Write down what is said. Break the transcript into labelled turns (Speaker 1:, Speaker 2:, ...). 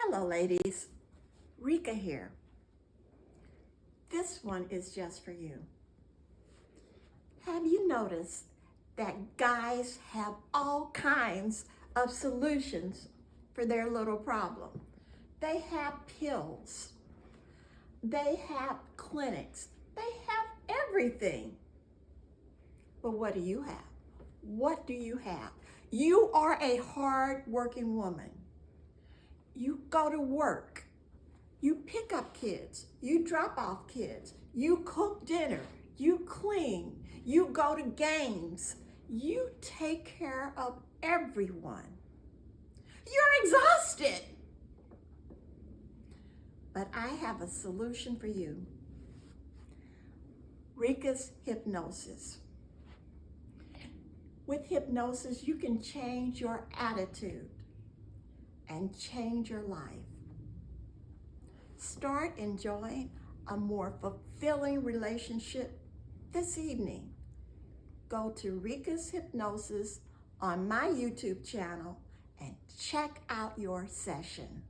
Speaker 1: Hello, ladies. Rica here. This one is just for you. Have you noticed that guys have all kinds of solutions for their little problem? They have pills. They have clinics. They have everything. But what do you have? What do you have? You are a hard-working woman. You go to work. You pick up kids. You drop off kids. You cook dinner. You clean. You go to games. You take care of everyone. You're exhausted. But I have a solution for you. Rica's Hypnosis. With hypnosis, you can change your attitude and change your life. Start enjoying a more fulfilling relationship this evening. Go to Rica's Hypnosis on my YouTube channel and check out your session.